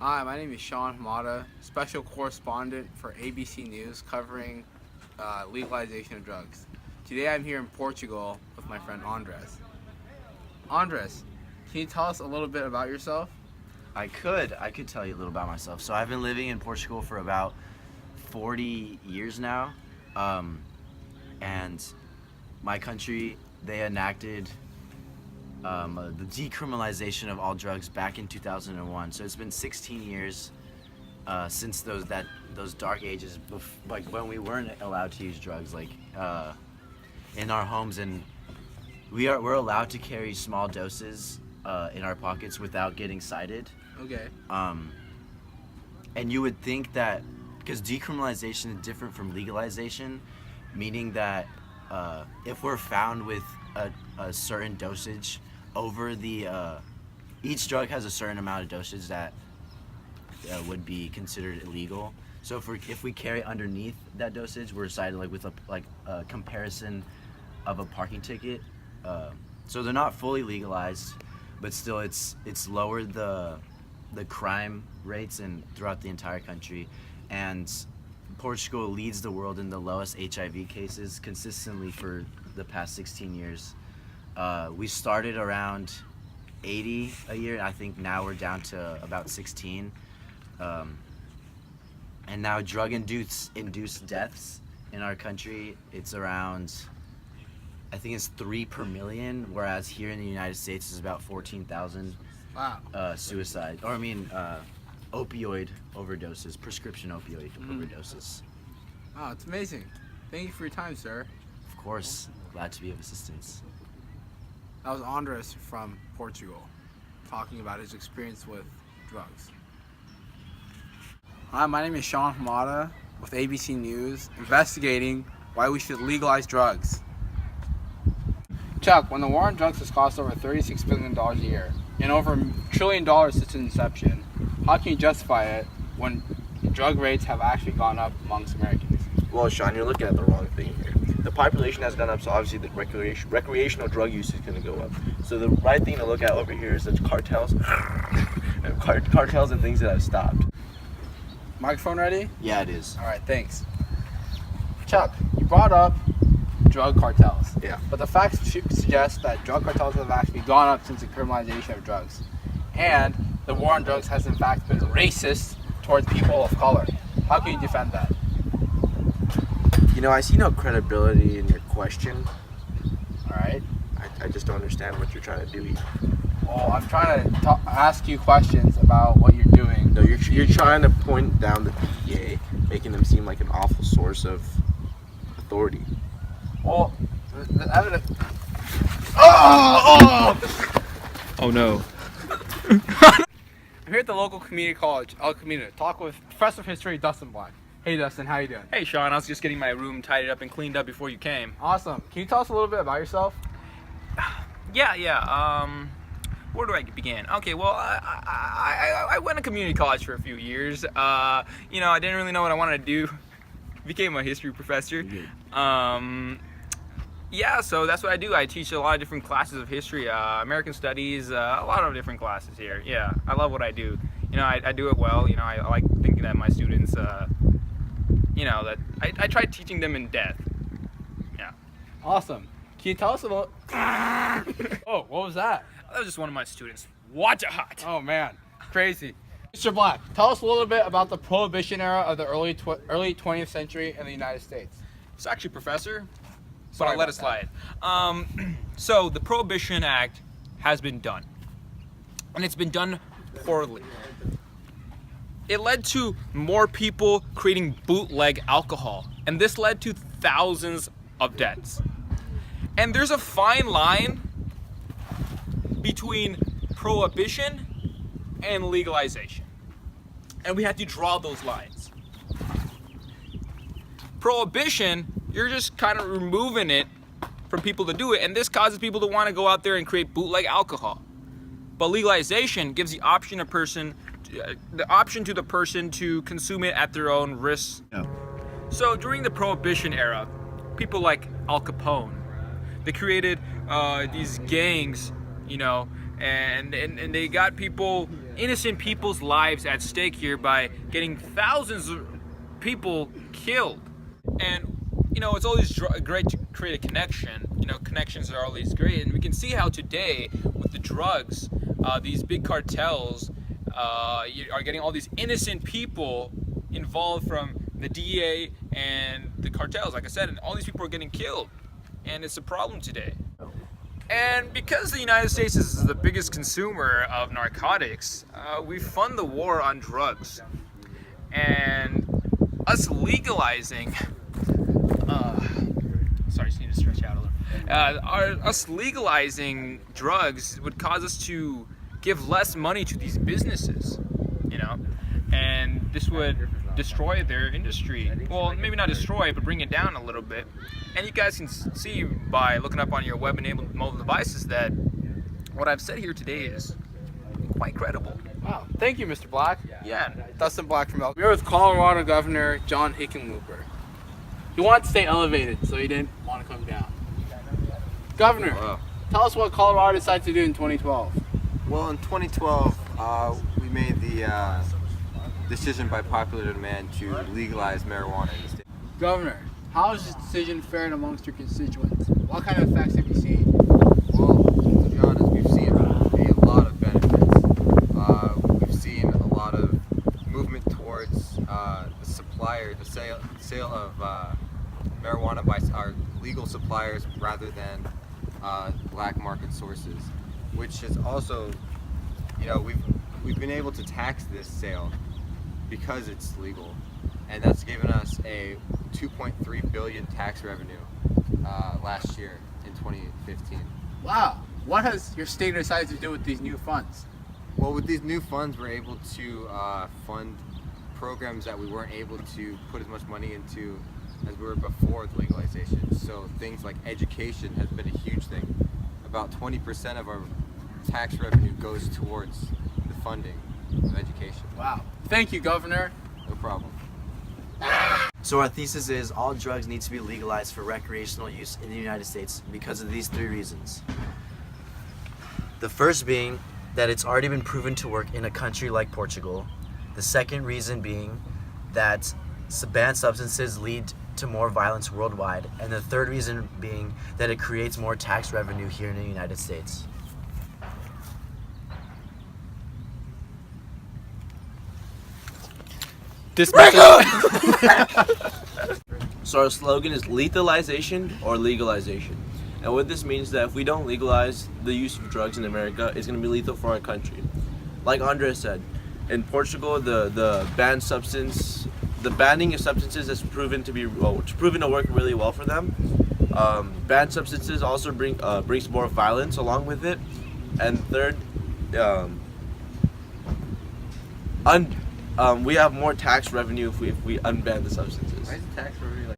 Hi, my name is Sean Hamada, special correspondent for ABC News covering legalization of drugs. Today I'm here in Portugal with my friend Andres. Andres, can you tell us a little bit about yourself? I could tell you a little about myself. So I've been living in Portugal for about 40 years now, and my country they enacted the decriminalization of all drugs back in 2001. So it's been 16 years since those dark ages, like when we weren't allowed to use drugs, in our homes, and we're allowed to carry small doses in our pockets without getting cited. Okay. Um, and you would think that because decriminalization is different from legalization, meaning that if we're found with a certain dosage over each drug has a certain amount of dosage that would be considered illegal. So if we carry underneath that dosage, we're cited with a comparison of a parking ticket. So they're not fully legalized, but still it's lowered the crime rates throughout the entire country, and Portugal leads the world in the lowest HIV cases consistently for the past 16 years. We started around 80 a year. I think now we're down to about 16. And now drug-induced deaths in our country, it's around, I think it's 3 per million, whereas here in the United States it's about 14,000 Wow. suicide, opioid overdoses, prescription opioid overdoses. Wow, it's amazing. Thank you for your time, sir. Of course, glad to be of assistance. That was Andres from Portugal talking about his experience with drugs. Hi, my name is Sean Hamada with ABC News, investigating why we should legalize drugs. Chuck, when the war on drugs has cost over $36 billion a year and over $1 trillion since its inception, how can you justify it when drug rates have actually gone up amongst Americans? Well, Sean, you're looking at the wrong thing here. The population has gone up, so obviously the recreational drug use is going to go up. So the right thing to look at over here is the cartels, cartels and things that have stopped. Microphone ready? Yeah, it is. All right, thanks. Chuck, you brought up drug cartels. Yeah. But the facts suggest that drug cartels have actually gone up since the criminalization of drugs. And the war on drugs has in fact been racist towards people of color. How can you defend that? You know, I see no credibility in your question. All right. I just don't understand what you're trying to do here. Well, I'm trying to ask you questions about what you're doing. No, you're trying to point down the DEA, making them seem like an awful source of authority. Well, the evidence. Oh no. I'm here at the local community college, El Camino, to talk with Professor of History Dustin Black. Hey, Dustin, how you doing? Hey Sean, I was just getting my room tidied up and cleaned up before you came. Awesome. Can you tell us a little bit about yourself? Yeah. Where do I begin? Okay, well, I went to community college for a few years. I didn't really know what I wanted to do. Became a history professor. Yeah, so that's what I do. I teach a lot of different classes of history, American studies, a lot of different classes here. Yeah, I love what I do. I do it well. I like thinking that my students, that I try teaching them in depth. Yeah. Awesome. Can you tell us a little? Oh, what was that? That was just one of my students. Watch it hot. Oh man, crazy. Mr. Black, tell us a little bit about the Prohibition era of the early 20th century in the United States. It's actually professor, but Sorry I'll let it about slide. So the Prohibition Act has been done, and it's been done poorly. It led to more people creating bootleg alcohol, and this led to thousands of deaths. And there's a fine line between prohibition and legalization, and we have to draw those lines. Prohibition, you're just kind of removing it from people to do it, and this causes people to want to go out there and create bootleg alcohol. But legalization gives the option to the person to consume it at their own risk. Yeah. So during the Prohibition era, people like Al Capone, they created these gangs, and they got people innocent people's lives at stake here by getting thousands of people killed. And you know, it's always great to create a connection. You know, connections are always great, and we can see how today with the drugs, these big cartels are getting all these innocent people involved from the DEA and the cartels, like I said, and all these people are getting killed, and it's a problem today. And because the United States is the biggest consumer of narcotics, we fund the war on drugs, and us legalizing. Sorry, just need to stretch out a little. Us legalizing drugs would cause us to give less money to these businesses, you know, and this would destroy their industry. Well, maybe not destroy, but bring it down a little bit. And you guys can see by looking up on your web-enabled mobile devices that what I've said here today is quite credible. Wow. Thank you, Mr. Black. Yeah. Dustin Black from We're with Colorado Governor John Hickenlooper. He wanted to stay elevated, so he didn't want to come down. Governor, tell us what Colorado decided to do in 2012. Well, in 2012, we made the decision by popular demand to legalize marijuana in the state. Governor, how is this decision fared amongst your constituents? What kind of effects have you seen? Well, to be honest, we've seen a lot of benefits. We've seen a lot of movement towards the sale of marijuana by our legal suppliers rather than black market sources, which is also, you know, we've been able to tax this sale because it's legal, and that's given us a 2.3 billion tax revenue last year in 2015. Wow. What has your state decided to do with these new funds? Well, with these new funds, we're able to fund programs that we weren't able to put as much money into as we were before the legalization. So things like education has been a huge thing. About 20% of our tax revenue goes towards the funding of education. Wow. Thank you, Governor. No problem. So our thesis is all drugs need to be legalized for recreational use in the United States because of these 3 reasons. The first being that it's already been proven to work in a country like Portugal. The second reason being that banned substances lead to more violence worldwide. And the third reason being that it creates more tax revenue here in the United States. So our slogan is lethalization or legalization. And what this means is that if we don't legalize the use of drugs in America, it's going to be lethal for our country. Like Andres said, in Portugal, the banning of substances has proven to work really well for them. Banned substances also brings more violence along with it. And third, we have more tax revenue if we unban the substances. Why is the tax revenue like